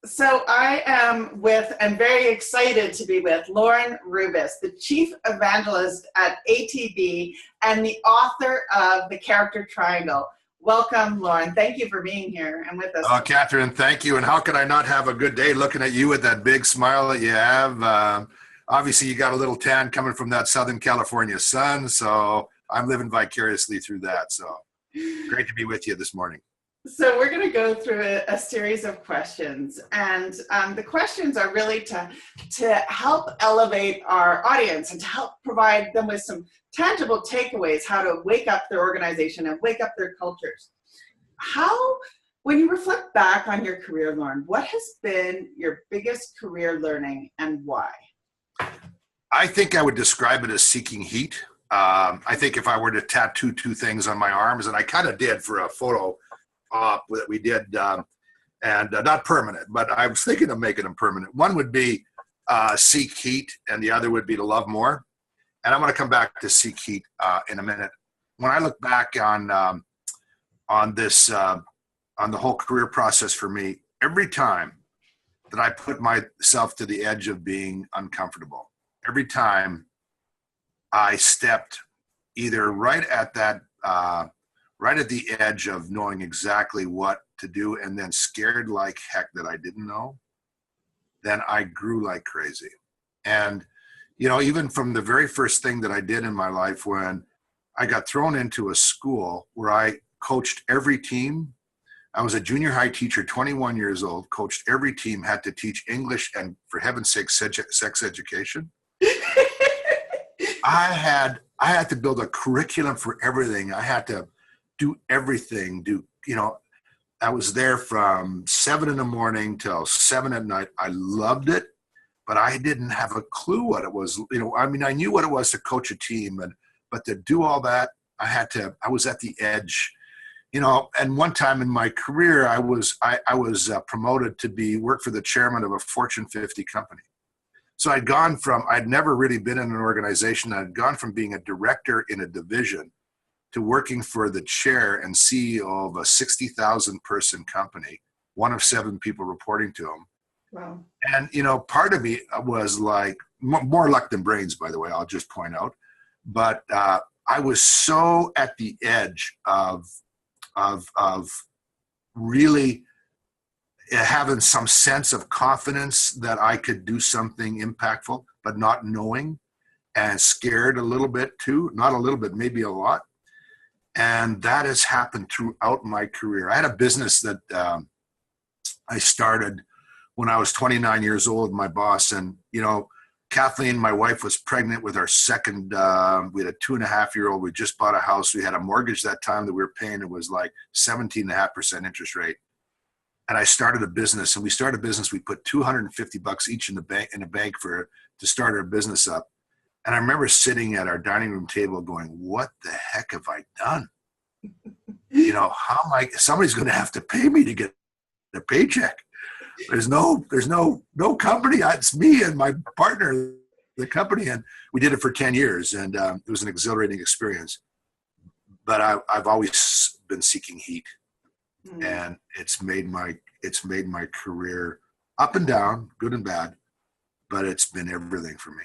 So I am very excited to be with Lorne Rubis, the Chief Evangelist at ATB and the author of The Character Triangle. Welcome, Lorne. Thank you for being here and with us. Oh, Catherine, thank you. And how could I not have a good day looking at you with that big smile that you have? Obviously, you got a little tan coming from that Southern California sun, so I'm living vicariously through that. So great to be with you this morning. So we're going to go through a series of questions, and the questions are really to help elevate our audience and to help provide them with some tangible takeaways, how to wake up their organization and wake up their cultures. When you reflect back on your career, Lorne, what has been your biggest career learning and why? I think I would describe it as seeking heat. I think if I were to tattoo two things on my arms, and I kind of did for a photo op that we did, and not permanent, but I was thinking of making them permanent. One would be seek heat, and the other would be to love more. And I'm going to come back to seek heat in a minute. When I look back on this, on the whole career process for me, every time that I put myself to the edge of being uncomfortable, every time I stepped either right at the edge of knowing exactly what to do and then scared like heck that I didn't know, then I grew like crazy. And, you know, even from the very first thing that I did in my life, when I got thrown into a school where I coached every team. I was a junior high teacher, 21 years old, coached every team, had to teach English and, for heaven's sake, sex education. I had to build a curriculum for everything. I had to do everything, I was there from 7 in the morning till 7 at night. I loved it, but I didn't have a clue what it was. I knew what it was to coach a team, but to do all that, I was at the edge, and one time in my career, I was promoted to work for the chairman of a Fortune 50 company. So I'd never really been in an organization. I'd gone from being a director in a division to working for the chair and CEO of a 60,000 person company, one of 7 people reporting to him. Wow. And, part of me was like, more luck than brains, by the way, I'll just point out. But I was so at the edge of really having some sense of confidence that I could do something impactful, but not knowing, and scared a little bit too, not a little bit, maybe a lot. And that has happened throughout my career. I had a business that I started when I was 29 years old, my boss. And, Kathleen, my wife, was pregnant with our second, we had a 2.5-year-old. We just bought a house. We had a mortgage that time that we were paying. It was like 17.5% interest rate. And I started a business, and we started a business. We put $250 each in the bank to start our business up. And I remember sitting at our dining room table going, what the heck have I done? How am somebody's going to have to pay me to get a paycheck. There's no company. It's me and my partner, the company. And we did it for 10 years. And it was an exhilarating experience. But I've always been seeking heat. And it's made my career up and down, good and bad, but it's been everything for me.